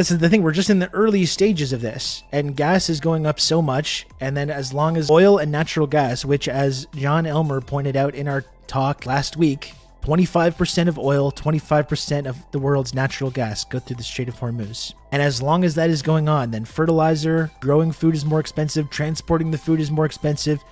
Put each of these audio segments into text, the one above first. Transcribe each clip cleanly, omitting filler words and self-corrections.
This is the thing, we're just in the early stages of this, and gas is going up so much, and then as long as oil and natural gas, which as John Elmer pointed out in our talk last week, 25% of oil, 25% of the world's natural gas go through the Strait of Hormuz. And as long as that is going on, then fertilizer, growing food is more expensive, transporting the food is more expensive.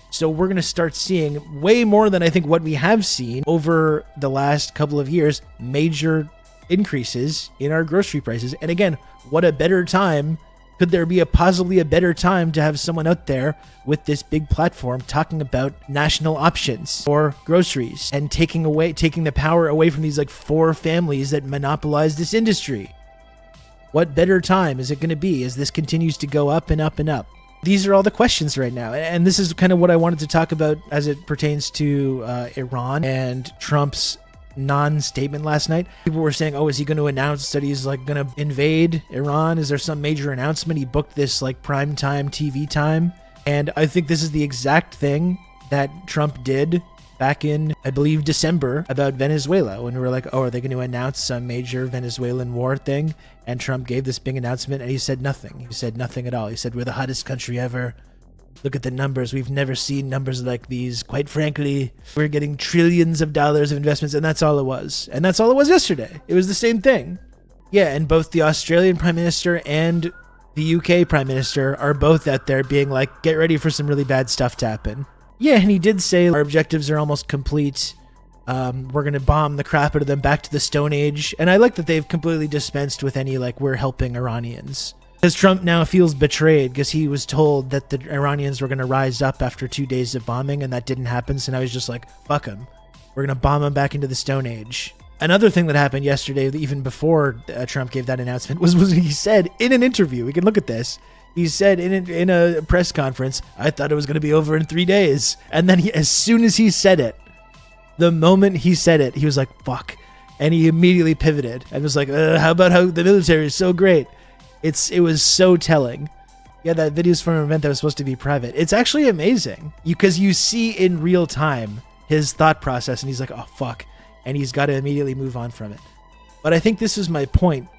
So we're going to start seeing way more than I think what we have seen over the last couple of years, major increases in our grocery prices. And again, what a better time. Could there be possibly a better time to have someone out there with this big platform talking about national options for groceries and taking the power away from these like 4 families that monopolize this industry? What better time is it going to be as this continues to go up and up and up? These are all the questions right now. And this is kind of what I wanted to talk about as it pertains to Iran and Trump's non-statement last night. People were saying, oh, is he going to announce that he's like going to invade Iran? Is there some major announcement? He booked this like prime time TV time. And I think this is the exact thing that Trump did back in, I believe, December about Venezuela, when we were like, oh, are they going to announce some major Venezuelan war thing? And Trump gave this big announcement and he said nothing. He said nothing at all. He said, we're the hottest country ever. Look at the numbers. We've never seen numbers like these. Quite frankly, we're getting trillions of dollars of investments, and that's all it was. And that's all it was yesterday. It was the same thing. Yeah, and both the Australian Prime Minister and the UK Prime Minister are both out there being like, get ready for some really bad stuff to happen. Yeah, and he did say our objectives are almost complete. We're going to bomb the crap out of them back to the Stone Age. And I like that they've completely dispensed with any, like, we're helping Iranians. Because Trump now feels betrayed because he was told that the Iranians were going to rise up after 2 days of bombing, and that didn't happen. So now he's just like, fuck them. We're going to bomb them back into the Stone Age. Another thing that happened yesterday, even before Trump gave that announcement, was he said in an interview, we can look at this, he said in a press conference, I thought it was going to be over in 3 days. And then as soon as he said it, the moment he said it, he was like, fuck. And he immediately pivoted and was like, how about how the military is so great? It was so telling. Yeah, that video's from an event that was supposed to be private. It's actually amazing because you see in real time his thought process and he's like, oh, fuck. And he's got to immediately move on from it. But I think this is my point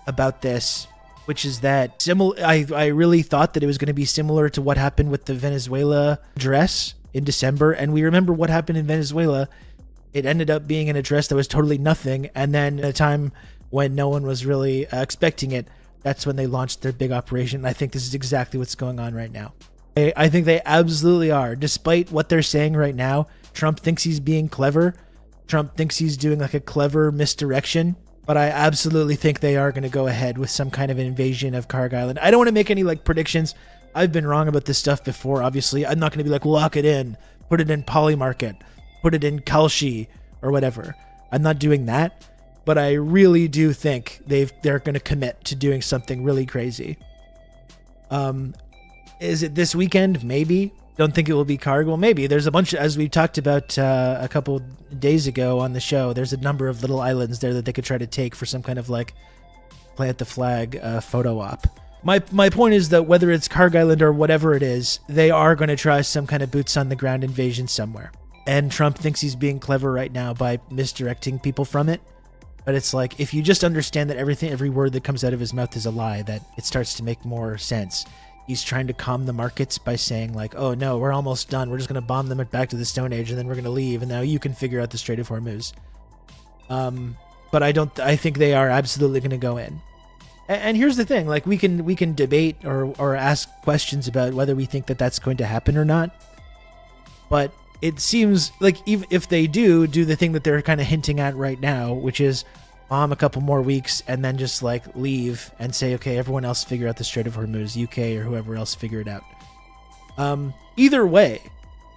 about this, which is that I really thought that it was going to be similar to what happened with the Venezuela address in December. And we remember what happened in Venezuela. It ended up being an address that was totally nothing. And then at a time when no one was really expecting it, that's when they launched their big operation. And I think this is exactly what's going on right now. I think they absolutely are. Despite what they're saying right now, Trump thinks he's being clever. Trump thinks he's doing like a clever misdirection. But I absolutely think they are going to go ahead with some kind of an invasion of Kharg Island. I don't want to make any like predictions. I've been wrong about this stuff before, obviously. I'm not going to be like, lock it in, put it in Polymarket, put it in Kalshi or whatever. I'm not doing that. But I really do think they're going to commit to doing something really crazy. Is it this weekend? Maybe. Don't think it will be Kharg. Well, maybe. There's a bunch, as we talked about a couple days ago on the show, there's a number of little islands there that they could try to take for some kind of like plant the flag photo op. My point is that whether it's Kharg Island or whatever it is, they are going to try some kind of boots on the ground invasion somewhere. And Trump thinks he's being clever right now by misdirecting people from it. But it's like, if you just understand that every word that comes out of his mouth is a lie, that it starts to make more sense. He's trying to calm the markets by saying like, oh no, we're almost done. We're just going to bomb them back to the Stone Age and then we're going to leave. And now you can figure out the Strait of Hormuz. But I think they are absolutely going to go in. And here's the thing, like we can debate or ask questions about whether we think that that's going to happen or not. But it seems like even if they do the thing that they're kind of hinting at right now, which is bomb a couple more weeks and then just like leave and say, okay, everyone else figure out the Strait of Hormuz, UK or whoever else figure it out. Either way,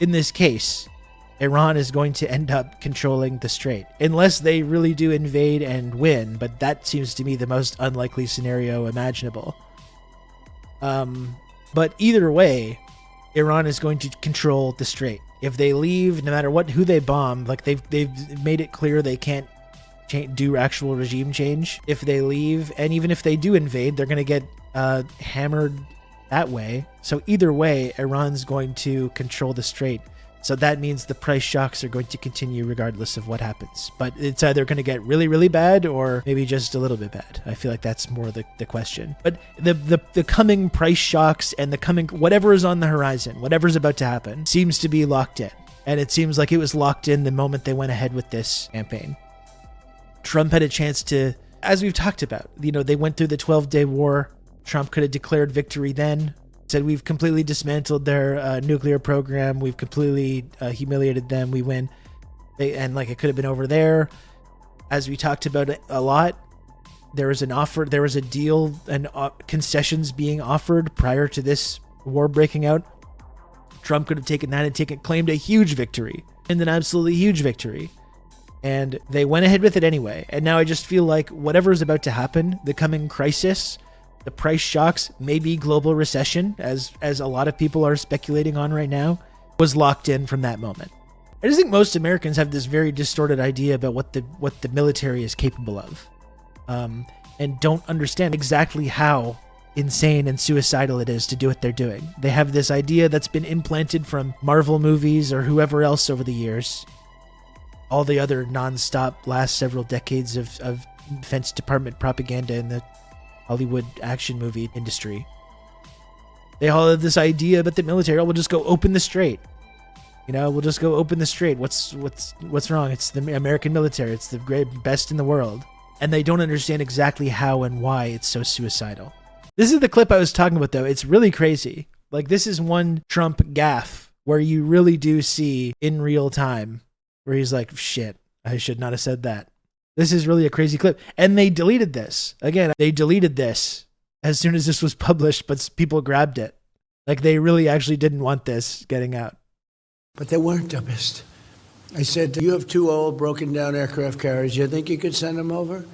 in this case, Iran is going to end up controlling the strait unless they really do invade and win. But that seems to me the most unlikely scenario imaginable. But either way, Iran is going to control the strait. If they leave, no matter who they bomb, like they've made it clear they can't do actual regime change if they leave, and even if they do invade, they're going to get hammered that way. So either way, Iran's going to control the strait So that means the price shocks are going to continue regardless of what happens. But it's either going to get really, really bad or maybe just a little bit bad. I feel like that's more the question. But the coming price shocks and the coming whatever is on the horizon, whatever's about to happen, seems to be locked in. And it seems like it was locked in the moment they went ahead with this campaign. Trump had a chance to, as we've talked about, they went through the 12-day war. Trump could have declared victory then. Said we've completely dismantled their nuclear program. We've completely humiliated them. We win. It could have been over there. As we talked about it a lot, there was an offer. There was a deal and concessions being offered prior to this war breaking out. Trump could have taken that and claimed a huge victory, and an absolutely huge victory. And they went ahead with it anyway. And now I just feel like whatever is about to happen, the coming crisis, the price shocks, maybe global recession, as a lot of people are speculating on right now, was locked in from that moment. I just think most Americans have this very distorted idea about what the military is capable of, and don't understand exactly how insane and suicidal it is to do what they're doing. They have this idea that's been implanted from Marvel movies or whoever else over the years, all the other nonstop last several decades of Defense Department propaganda in the Hollywood action movie industry. They all have this idea about the military. We'll just go open the strait. We'll just go open the strait. What's wrong? It's the American military. It's the best in the world. And they don't understand exactly how and why it's so suicidal. This is the clip I was talking about, though. It's really crazy. This is one Trump gaffe where you really do see in real time where he's like, shit, I should not have said that. This is really a crazy clip. And they deleted this. Again, they deleted this as soon as this was published, but people grabbed it. They really actually didn't want this getting out. But they weren't dumbest. I said, you have 2 old broken down aircraft carriers. You think you could send them over?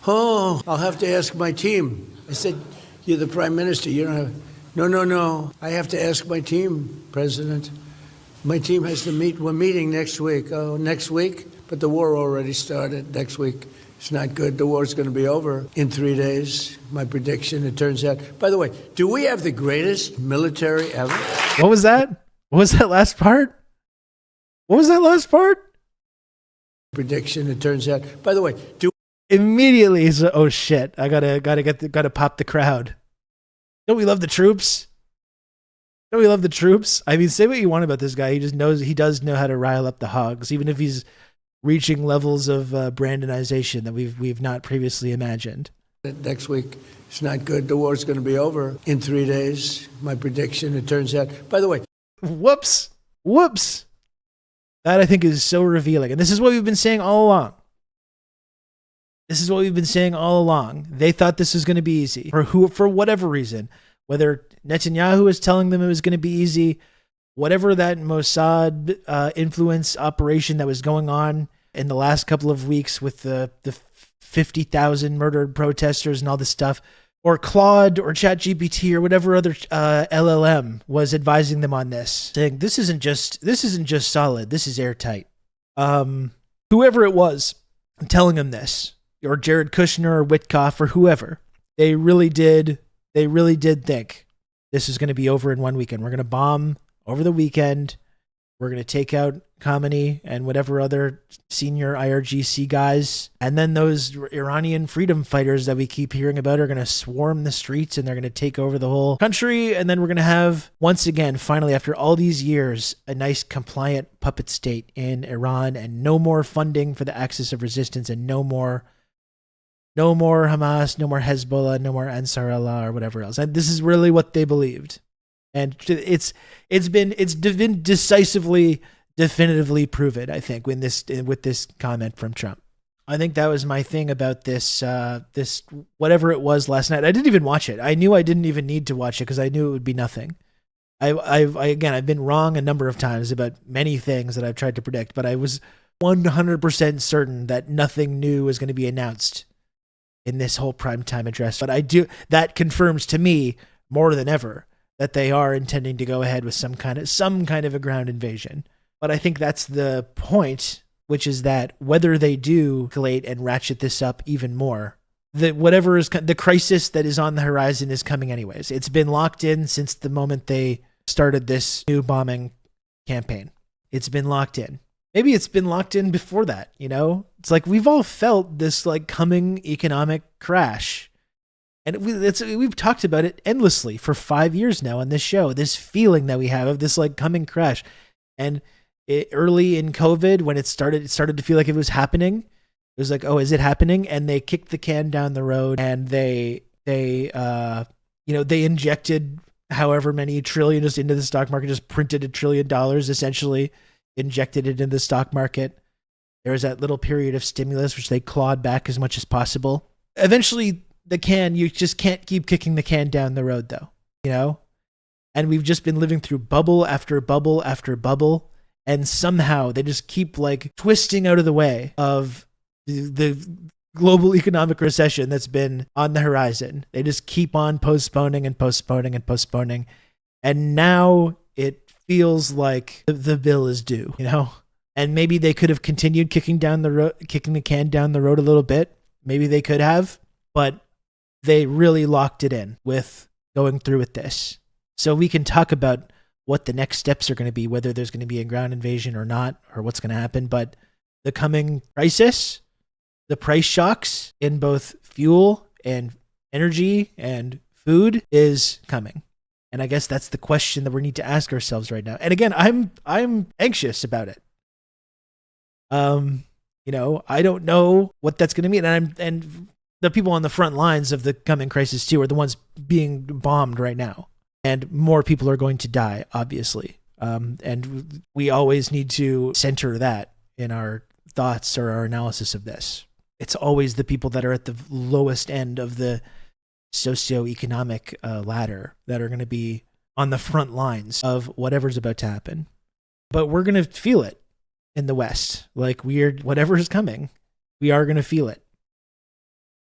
Oh, I'll have to ask my team. I said, you're the prime minister. You don't have... No. I have to ask my team, President. My team has to meet. We're meeting next week. Oh, next week? But the war already started next week. It's not good. The war's going to be over in 3 days. My prediction, it turns out. By the way, do we have the greatest military ever? What was that? What was that last part? Prediction, it turns out. By the way, immediately he's like, oh shit, I gotta pop the crowd. Don't we love the troops? I mean, say what you want about this guy. He does know how to rile up the hogs, even if he's reaching levels of Brandonization that we've not previously imagined. Next week, it's not good. The war's going to be over in 3 days. My prediction, it turns out. By the way, whoops. That I think is so revealing, and this is what we've been saying all along. They thought this was going to be easy for whatever reason, whether Netanyahu was telling them it was going to be easy. Whatever that Mossad influence operation that was going on in the last couple of weeks with the 50,000 murdered protesters and all this stuff, or Claude or ChatGPT or whatever other LLM was advising them on this, saying this isn't just solid, this is airtight. Whoever it was telling them this, or Jared Kushner or Witkoff or whoever, they really did think this is going to be over in one weekend. We're going to bomb over the weekend. We're going to take out Khamenei and whatever other senior IRGC guys. And then those Iranian freedom fighters that we keep hearing about are going to swarm the streets and they're going to take over the whole country. And then we're going to have, once again, finally, after all these years, a nice compliant puppet state in Iran, and no more funding for the Axis of Resistance, and no more Hamas, no more Hezbollah, no more Ansar Allah or whatever else. And this is really what they believed. And it's been decisively, definitively proven, I think, with this comment from Trump. I think that was my thing about this whatever it was last night. I didn't even watch it. I knew I didn't even need to watch it because I knew it would be nothing. I've been wrong a number of times about many things that I've tried to predict, but I was 100% certain that nothing new was going to be announced in this whole primetime address. But that confirms to me more than ever that they are intending to go ahead with some kind of a ground invasion. But I think that's the point, which is that whether they do escalate and ratchet this up even more, that whatever is the crisis that is on the horizon is coming anyways. It's been locked in since the moment they started this new bombing campaign. it's been locked in. Maybe it's been locked in before that, you know? It's like we've all felt this like coming economic crash. And we've talked about it endlessly for 5 years now on this show, this feeling that we have of this like coming crash. And early in COVID, when it started to feel like it was happening. It was like, oh, is it happening? And they kicked the can down the road, and they injected however many trillion just into the stock market, just printed $1 trillion, essentially injected it into the stock market. There was that little period of stimulus, which they clawed back as much as possible. Eventually, you just can't keep kicking the can down the road, though, you know? And we've just been living through bubble after bubble after bubble. And somehow they just keep like twisting out of the way of the global economic recession that's been on the horizon. They just keep on postponing and postponing and postponing. And now it feels like the bill is due, you know? And maybe they could have continued kicking the can down the road a little bit. Maybe they could have, but they really locked it in with going through with this. So we can talk about what the next steps are going to be, whether there's going to be a ground invasion or not, or what's going to happen. But the coming crisis, the price shocks in both fuel and energy and food is coming. And I guess that's the question that we need to ask ourselves right now. And again, I'm anxious about it. I don't know what that's going to mean. And the people on the front lines of the coming crisis too are the ones being bombed right now. And more people are going to die, obviously. And we always need to center that in our thoughts or our analysis of this. It's always the people that are at the lowest end of the socioeconomic ladder that are going to be on the front lines of whatever's about to happen. But we're going to feel it in the West. Like whatever is coming, we are going to feel it.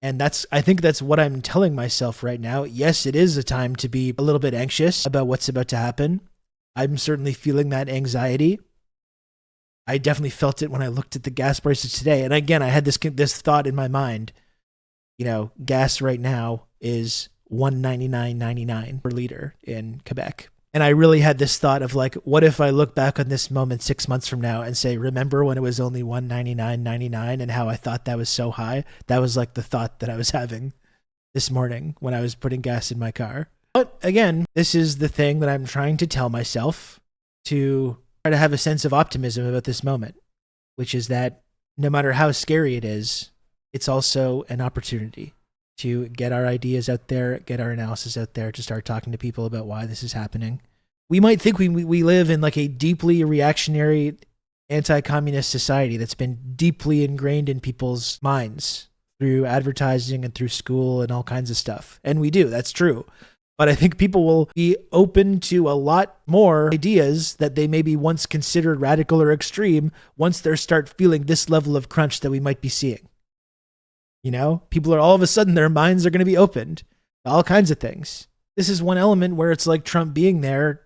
And I think that's what I'm telling myself right now. Yes, it is a time to be a little bit anxious about what's about to happen. I'm certainly feeling that anxiety. I definitely felt it when I looked at the gas prices today. And again, I had this thought in my mind. You know, gas right now is $1.99.99 per liter in Quebec. And I really had this thought of like, what if I look back on this moment 6 months from now and say, remember when it was only $1.99.99 and how I thought that was so high? That was like the thought that I was having this morning when I was putting gas in my car. But again, this is the thing that I'm trying to tell myself to try to have a sense of optimism about this moment, which is that no matter how scary it is, it's also an opportunity to get our ideas out there, get our analysis out there, to start talking to people about why this is happening. We might think we live in like a deeply reactionary anti-communist society that's been deeply ingrained in people's minds through advertising and through school and all kinds of stuff. And we do, that's true. But I think people will be open to a lot more ideas that they maybe once considered radical or extreme once they start feeling this level of crunch that we might be seeing. You know, people are all of a sudden, their minds are going to be opened to all kinds of things. This is one element where it's like Trump being there.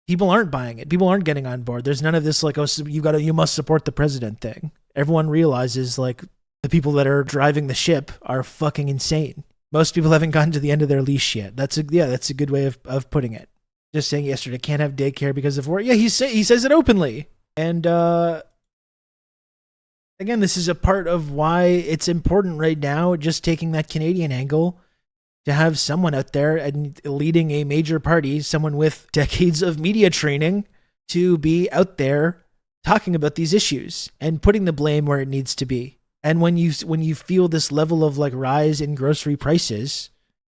People aren't buying it. People aren't getting on board. There's none of this like, oh, you must support the president thing. Everyone realizes like the people that are driving the ship are fucking insane. Most people haven't gotten to the end of their leash yet. That's a good way of putting it. Just saying yesterday, can't have daycare because of war. Yeah, he says it openly. And, again, this is a part of why it's important right now, just taking that Canadian angle, to have someone out there and leading a major party, someone with decades of media training, to be out there talking about these issues and putting the blame where it needs to be. And when you feel this level of like rise in grocery prices,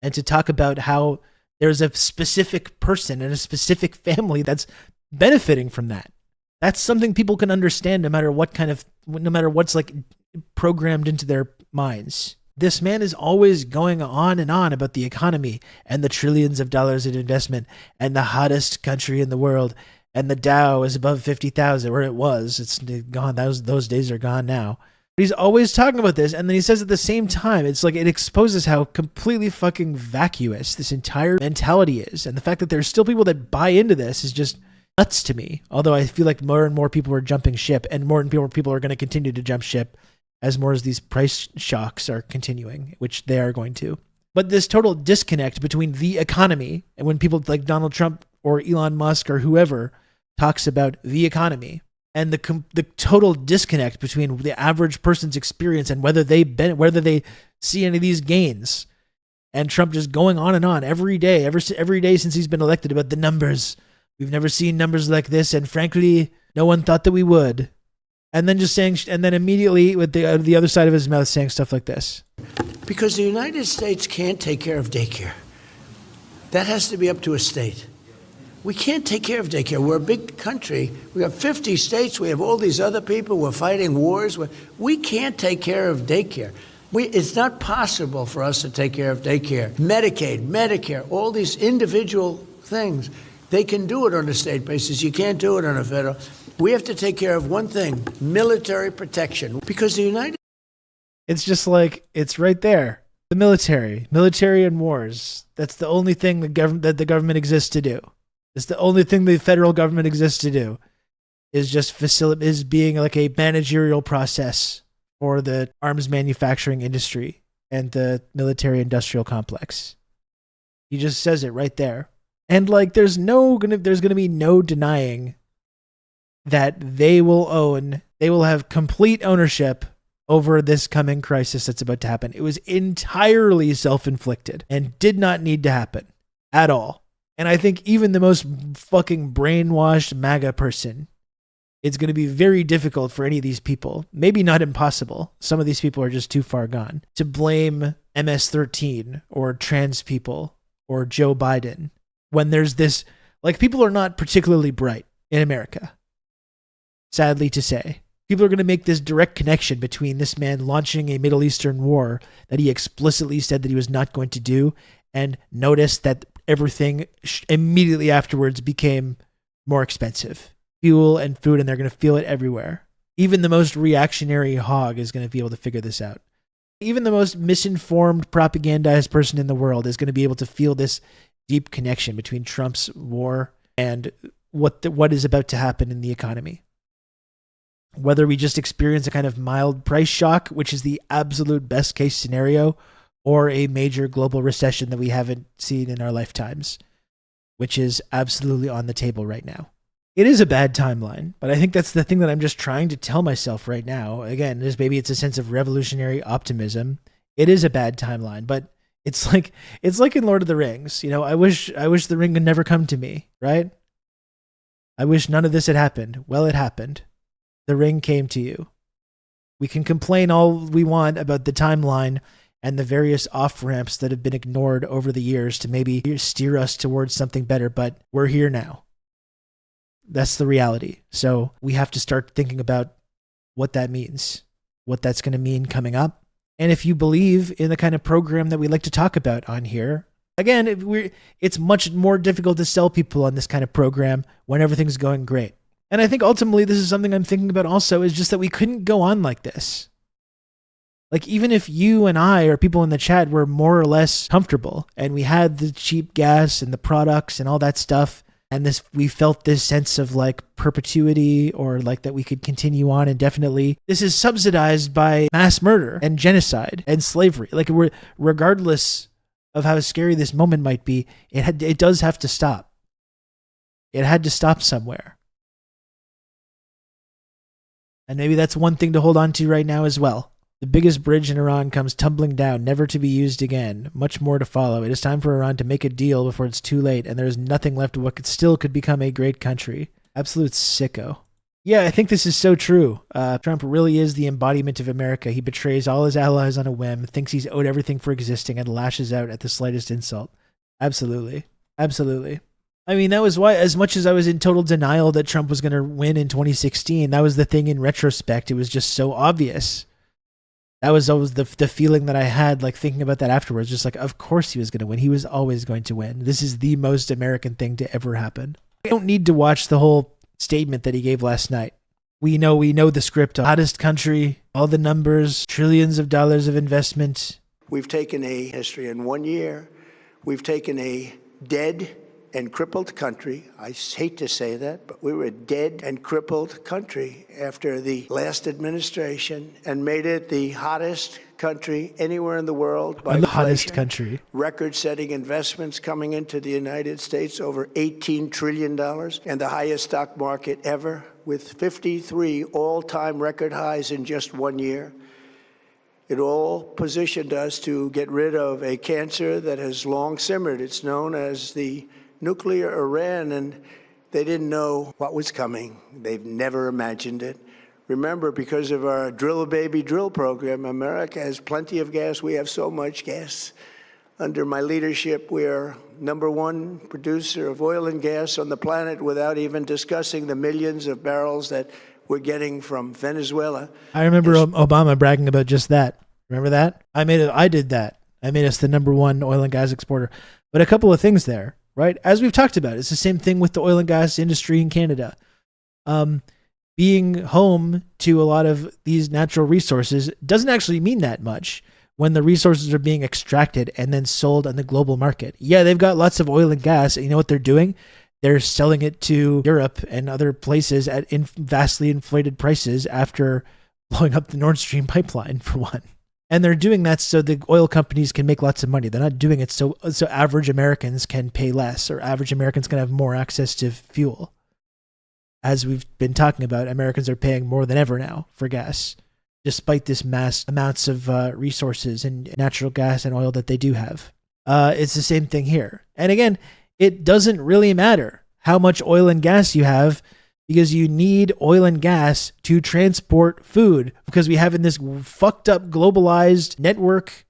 and to talk about how there's a specific person and a specific family that's benefiting from that. That's something people can understand no matter what's like programmed into their minds. This man is always going on and on about the economy and the trillions of dollars in investment and the hottest country in the world. And the Dow is above 50,000, where it was. It's gone. Those days are gone now. But he's always talking about this. And then he says at the same time, it's like it exposes how completely fucking vacuous this entire mentality is. And the fact that there's still people that buy into this is just nuts to me. Although I feel like more and more people are jumping ship, and more and more people are going to continue to jump ship as more as these price shocks are continuing, which they are going to. But this total disconnect between the economy and when people like Donald Trump or Elon Musk or whoever talks about the economy and the total disconnect between the average person's experience and whether they see any of these gains. And Trump just going on and on every day since he's been elected about the numbers. We've never seen numbers like this, and frankly, no one thought that we would. And then immediately with the other side of his mouth saying stuff like this. Because the United States can't take care of daycare. That has to be up to a state. We can't take care of daycare. We're a big country. We have 50 states. We have all these other people. We're fighting wars. We can't take care of daycare. It's not possible for us to take care of daycare, Medicaid, Medicare, all these individual things. They can do it on a state basis. You can't do it on a federal. We have to take care of one thing, military protection. Because the United... It's just like, it's right there. The military and wars. That's the only thing that the government exists to do. It's the only thing the federal government exists to do, is just is being like a managerial process for the arms manufacturing industry and the military industrial complex. He just says it right there. And like there's going to be no denying that they will have complete ownership over this coming crisis that's about to happen. It was entirely self-inflicted and did not need to happen at all. And I think even the most fucking brainwashed MAGA person, it's going to be very difficult for any of these people, maybe not impossible, some of these people are just too far gone, to blame MS-13 or trans people or Joe Biden when there's this, like, people are not particularly bright in America, sadly to say. People are going to make this direct connection between this man launching a Middle Eastern war that he explicitly said that he was not going to do, and notice that everything immediately afterwards became more expensive. Fuel and food, and they're going to feel it everywhere. Even the most reactionary hog is going to be able to figure this out. Even the most misinformed, propagandized person in the world is going to be able to feel this deep connection between Trump's war and what is about to happen in the economy. Whether we just experience a kind of mild price shock, which is the absolute best case scenario, or a major global recession that we haven't seen in our lifetimes, which is absolutely on the table right now. It is a bad timeline, but I think that's the thing that I'm just trying to tell myself right now. Again, maybe it's a sense of revolutionary optimism. It is a bad timeline, but it's like in Lord of the Rings. You know, I wish the ring would never come to me, right? I wish none of this had happened. Well, it happened. The ring came to you. We can complain all we want about the timeline and the various off-ramps that have been ignored over the years to maybe steer us towards something better, but we're here now. That's the reality. So we have to start thinking about what that means, what that's going to mean coming up. And if you believe in the kind of program that we like to talk about on here, again, it's much more difficult to sell people on this kind of program when everything's going great. And I think ultimately this is something I'm thinking about also, is just that we couldn't go on like this. Like, even if you and I or people in the chat were more or less comfortable and we had the cheap gas and the products and all that stuff, and we felt this sense of like perpetuity, or like that we could continue on indefinitely, this is subsidized by mass murder and genocide and slavery. Like, regardless of how scary this moment might be, it does have to stop. It had to stop somewhere. And maybe that's one thing to hold on to right now as well. The biggest bridge in Iran comes tumbling down, never to be used again. Much more to follow. It is time for Iran to make a deal before it's too late, and there is nothing left of what could become a great country. Absolute sicko. Yeah, I think this is so true. Trump really is the embodiment of America. He betrays all his allies on a whim, thinks he's owed everything for existing, and lashes out at the slightest insult. Absolutely. Absolutely. I mean, that was why, as much as I was in total denial that Trump was going to win in 2016, that was the thing in retrospect. It was just so obvious. That was always the feeling that I had, like, thinking about that afterwards. Just like, of course he was going to win. He was always going to win. This is the most American thing to ever happen. I don't need to watch the whole statement that he gave last night. We know the script. Hottest country, all the numbers, trillions of dollars of investment. We've taken a history in 1 year. We've taken a dead and crippled country. I hate to say that, but we were a dead and crippled country after the last administration, and made it the hottest country anywhere in the world by The hottest inflation. country. Record-setting investments coming into the United States, over $18 trillion, and the highest stock market ever, with 53 all-time record highs in just 1 year. It all positioned us to get rid of a cancer that has long simmered. It's known as the nuclear Iran, and they didn't know what was coming. They've never imagined it. Remember, because of our Drill Baby Drill program, America has plenty of gas. We have so much gas. Under my leadership, we are #1 producer of oil and gas on the planet without even discussing the millions of barrels that we're getting from Venezuela. I remember Obama bragging about just that. Remember that? I did that. I made us the #1 oil and gas exporter. But a couple of things there, right? As we've talked about, it's the same thing with the oil and gas industry in Canada. Being home to a lot of these natural resources doesn't actually mean that much when the resources are being extracted and then sold on the global market. Yeah, they've got lots of oil and gas, and you know what they're doing? They're selling it to Europe and other places at vastly inflated prices after blowing up the Nord Stream pipeline, for one. And they're doing that so the oil companies can make lots of money. They're not doing it so average Americans can pay less, or average Americans can have more access to fuel. As we've been talking about, Americans are paying more than ever now for gas, despite this mass amounts of resources and natural gas and oil that they do have. It's the same thing here. And again, it doesn't really matter how much oil and gas you have, because you need oil and gas to transport food, because we have in this fucked up globalized network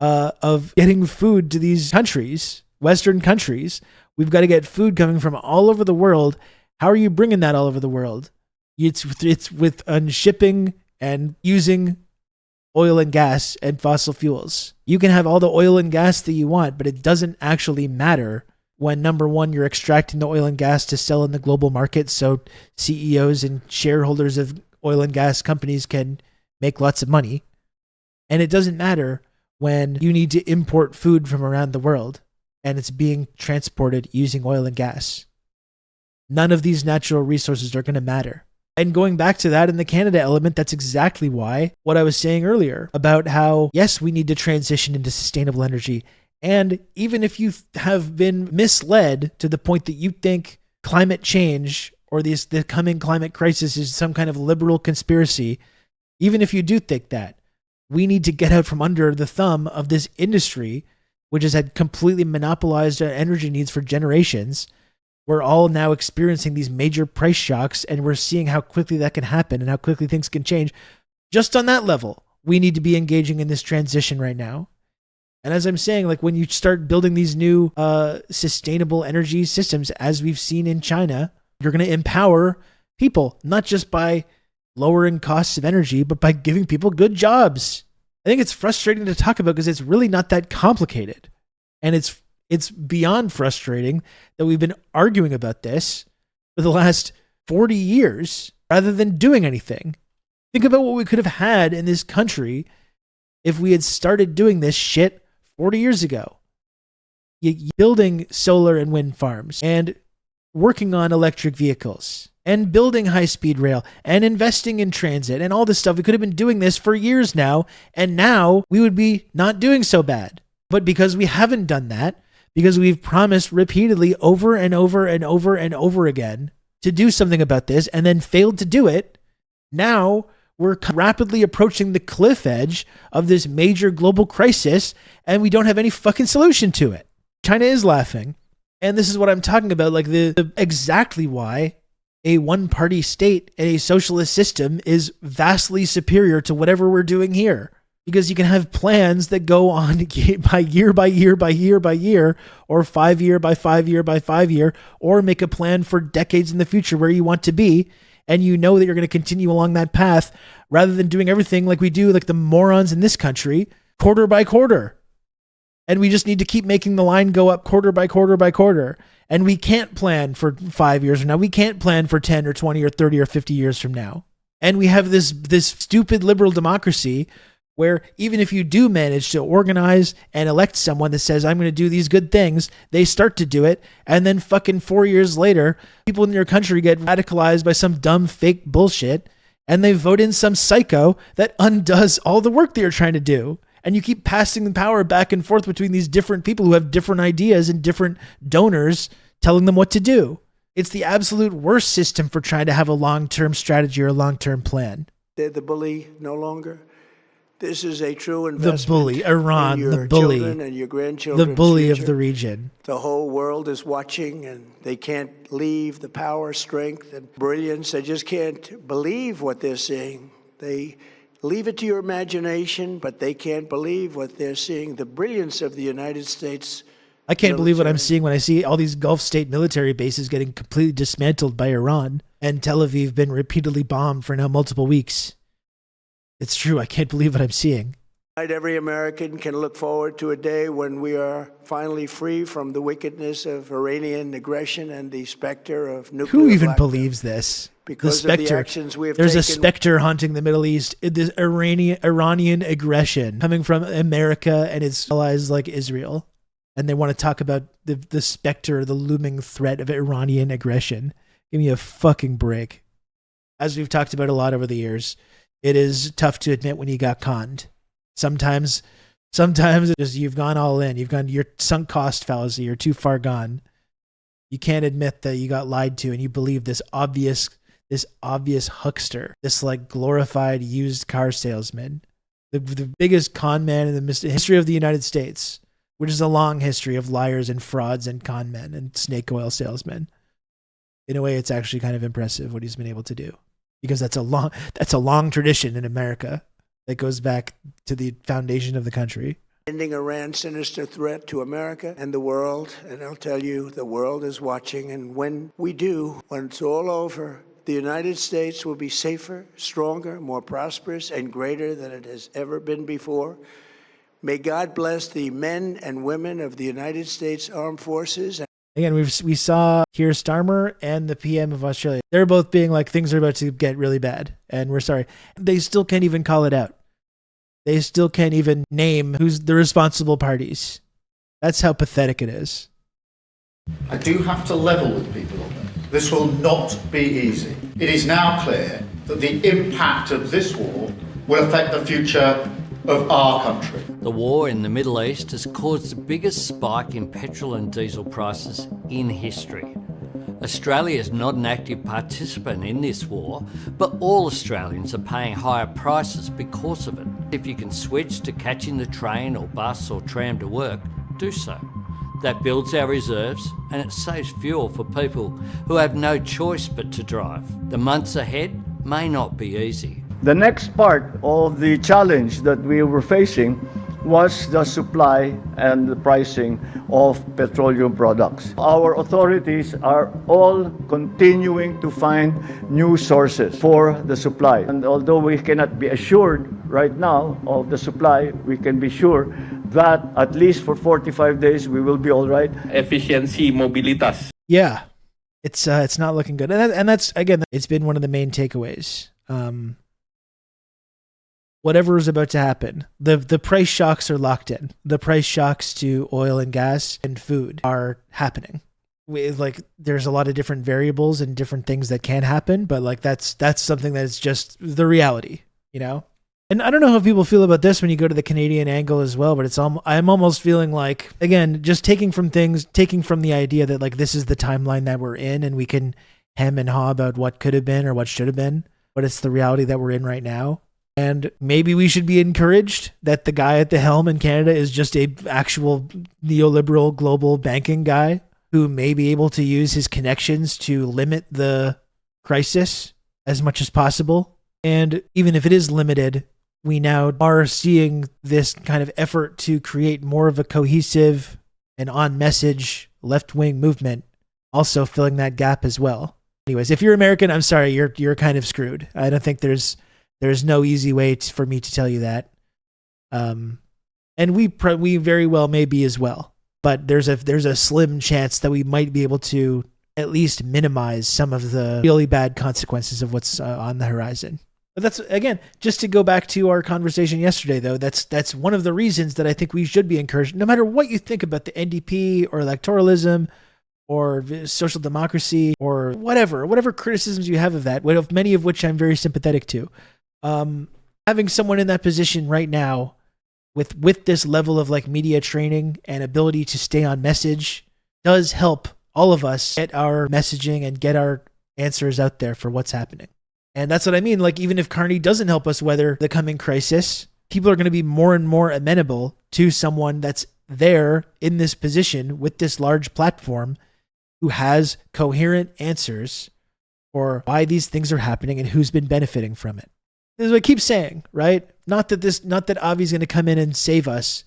of getting food to these countries, Western countries. We've got to get food coming from all over the world. How are you bringing that all over the world? It's with shipping and using oil and gas and fossil fuels. You can have all the oil and gas that you want, but it doesn't actually matter when, #1, you're extracting the oil and gas to sell in the global market so CEOs and shareholders of oil and gas companies can make lots of money. And it doesn't matter when you need to import food from around the world and it's being transported using oil and gas. None of these natural resources are going to matter. And going back to that in the Canada element, that's exactly why what I was saying earlier about how, yes, we need to transition into sustainable energy. And even if you have been misled to the point that you think climate change or the coming climate crisis is some kind of liberal conspiracy, even if you do think that, we need to get out from under the thumb of this industry, which has had completely monopolized our energy needs for generations. We're all now experiencing these major price shocks, and we're seeing how quickly that can happen and how quickly things can change. Just on that level, we need to be engaging in this transition right now. And as I'm saying, like when you start building these new sustainable energy systems, as we've seen in China, you're going to empower people, not just by lowering costs of energy, but by giving people good jobs. I think it's frustrating to talk about because it's really not that complicated. And it's beyond frustrating that we've been arguing about this for the last 40 years rather than doing anything. Think about what we could have had in this country if we had started doing this shit 40 years ago. Building solar and wind farms and working on electric vehicles and building high-speed rail and investing in transit and all this stuff. We could have been doing this for years now, and now we would be not doing so bad. But because we haven't done that, because we've promised repeatedly over and over and over and over again to do something about this and then failed to do it, now we're rapidly approaching the cliff edge of this major global crisis, and we don't have any fucking solution to it. China is laughing. And this is what I'm talking about, like the exactly why a one-party state and a socialist system is vastly superior to whatever we're doing here. Because you can have plans that go on by year by year by year by year, or 5 year by 5 year by 5 year, or make a plan for decades in the future where you want to be, and you know that you're going to continue along that path, rather than doing everything like we do, like the morons in this country, quarter by quarter. And we just need to keep making the line go up quarter by quarter by quarter. And we can't plan for 5 years from now. We can't plan for 10 or 20 or 30 or 50 years from now. And we have this stupid liberal democracy where even if you do manage to organize and elect someone that says, I'm going to do these good things, they start to do it. And then fucking 4 years later, people in your country get radicalized by some dumb fake bullshit. and they vote in some psycho that undoes all the work that you're trying to do. And you keep passing the power back and forth between these different people who have different ideas and different donors telling them what to do. It's the absolute worst system for trying to have a long-term strategy or a long-term plan. They're the bully no longer. This is a true investment. The bully, Iran, in your the bully, children and your grandchildren's the bully future. of the region. The whole world is watching, and they can't leave the power, strength, and brilliance. They just can't believe what they're seeing. They leave it to your imagination, but they can't believe what they're seeing. The brilliance of the United States. I can't believe what I'm seeing when I see all these Gulf state military bases getting completely dismantled by Iran and Tel Aviv been repeatedly bombed for now multiple weeks. It's true. I can't believe what I'm seeing. Every American can look forward to a day when we are finally free from the wickedness of Iranian aggression and the specter of nuclear Who even blackout. believes this? Because the of the specter. actions we have There's a taken. specter haunting the Middle East. This Iranian aggression coming from America and its allies like Israel. And they want to talk about the specter, the looming threat of Iranian aggression. Give me a fucking break. As we've talked about a lot over the years, it is tough to admit when you got conned. Sometimes it's just you've gone all in. You're sunk cost fallacy. You're too far gone. You can't admit that you got lied to and you believe this obvious huckster, this like glorified used car salesman, the biggest con man in the history of the United States, which is a long history of liars and frauds and con men and snake oil salesmen. In a way, it's actually kind of impressive what he's been able to do, because that's a long tradition in America that goes back to the foundation of the country. Ending Iran's sinister threat to America and the world. And I'll tell you, the world is watching. And when we do, when it's all over, the United States will be safer, stronger, more prosperous, and greater than it has ever been before. May God bless the men and women of the United States Armed Forces. Again, we saw Keir Starmer and the PM of Australia. They're both being like, things are about to get really bad, and we're sorry. They still can't even call it out. They still can't even name who's the responsible parties. That's how pathetic it is. I do have to level with people on this. This will not be easy. It is now clear that the impact of this war will affect the future of our country. The war in the Middle East has caused the biggest spike in petrol and diesel prices in history. Australia is not an active participant in this war, but all Australians are paying higher prices because of it. If you can switch to catching the train or bus or tram to work, do so. That builds our reserves and it saves fuel for people who have no choice but to drive. The months ahead may not be easy. The next part of the challenge that we were facing was the supply and the pricing of petroleum products. Our authorities are all continuing to find new sources for the supply. And although we cannot be assured right now of the supply, we can be sure that at least for 45 days we will be all right. Efficiency, mobilitas. Yeah, it's not looking good. And that's, again, it's been one of the main takeaways. Whatever is about to happen, the price shocks are locked in. The price shocks to oil and gas and food are happening. There's a lot of different variables and different things that can happen, but like that's something that's just the reality, you know? And I don't know how people feel about this when you go to the Canadian angle as well, but I'm almost feeling like, again, just taking from the idea that like this is the timeline that we're in and we can hem and haw about what could have been or what should have been, but it's the reality that we're in right now. And maybe we should be encouraged that the guy at the helm in Canada is just a actual neoliberal global banking guy who may be able to use his connections to limit the crisis as much as possible. And even if it is limited, we now are seeing this kind of effort to create more of a cohesive and on-message left-wing movement, also filling that gap as well. Anyways, if you're American, I'm sorry, you're kind of screwed. I don't think there's no easy way for me to tell you that. And we very well may be as well. But there's a slim chance that we might be able to at least minimize some of the really bad consequences of what's on the horizon. But that's, again, just to go back to our conversation yesterday, though, that's one of the reasons that I think we should be encouraged, no matter what you think about the NDP or electoralism or social democracy or whatever criticisms you have of that, many of which I'm very sympathetic to. Having someone in that position right now with this level of like media training and ability to stay on message does help all of us get our messaging and get our answers out there for what's happening. And that's what I mean. Like, even if Carney doesn't help us weather the coming crisis, people are going to be more and more amenable to someone that's there in this position with this large platform who has coherent answers for why these things are happening and who's been benefiting from it. This is what I keep saying, right? Not that Avi's going to come in and save us,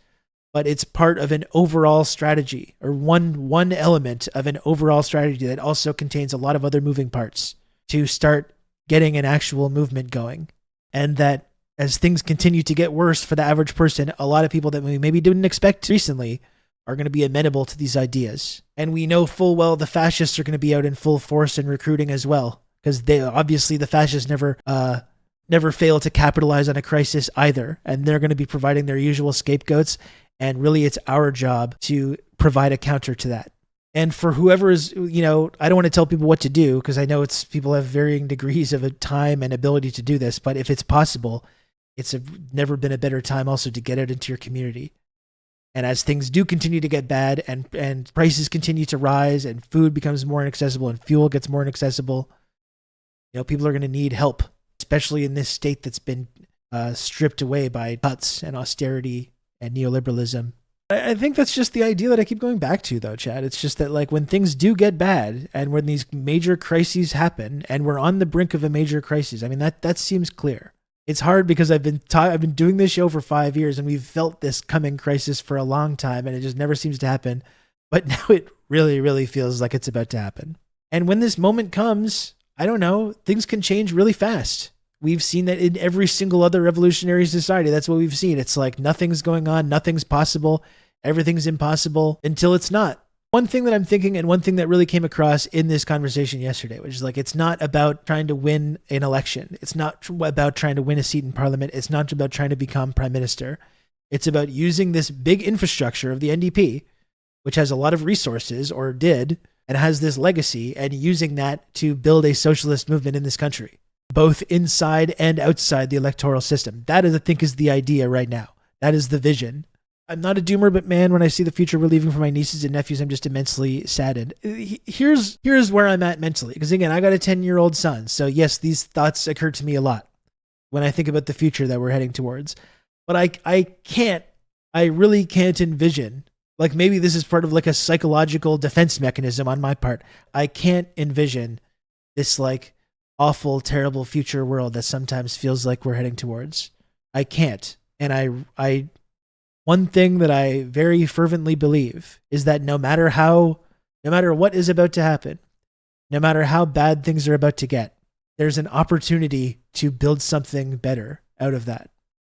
but it's part of an overall strategy, or one element of an overall strategy that also contains a lot of other moving parts to start getting an actual movement going. And that as things continue to get worse for the average person, a lot of people that we maybe didn't expect recently are going to be amenable to these ideas. And we know full well the fascists are going to be out in full force and recruiting as well, because the fascists never fail to capitalize on a crisis either. And they're going to be providing their usual scapegoats. And really, it's our job to provide a counter to that. And for whoever is, I don't want to tell people what to do, because I know people have varying degrees of time and ability to do this. But if it's possible, it's never been a better time also to get out into your community. And as things do continue to get bad and prices continue to rise and food becomes more inaccessible and fuel gets more inaccessible, people are going to need help, especially in this state that's been stripped away by cuts and austerity and neoliberalism. I think that's just the idea that I keep going back to, though, Chad. It's just that, like, when things do get bad and when these major crises happen and we're on the brink of a major crisis, I mean, that seems clear. It's hard because I've been doing this show for 5 years and we've felt this coming crisis for a long time and it just never seems to happen. But now it really, really feels like it's about to happen. And when this moment comes, I don't know, things can change really fast. We've seen that in every single other revolutionary society. That's what we've seen. It's like nothing's going on, nothing's possible, everything's impossible until it's not. One thing that I'm thinking, and one thing that really came across in this conversation yesterday, which is like, it's not about trying to win an election. It's not about trying to win a seat in parliament. It's not about trying to become prime minister. It's about using this big infrastructure of the NDP, which has a lot of resources, or did, and has this legacy, and using that to build a socialist movement in this country, both inside and outside the electoral system. That is, I think, is the idea right now. That is the vision. I'm not a doomer, but man, when I see the future we're leaving for my nieces and nephews, I'm just immensely saddened. Here's where I'm at mentally. Because again, I got a 10-year-old son. So yes, these thoughts occur to me a lot when I think about the future that we're heading towards. But I really can't envision, like, maybe this is part of like a psychological defense mechanism on my part. I can't envision this like awful, terrible future world that sometimes feels like we're heading towards. I can't. And I one thing that I very fervently believe is that no matter what is about to happen, no matter how bad things are about to get, there's an opportunity to build something better out of that.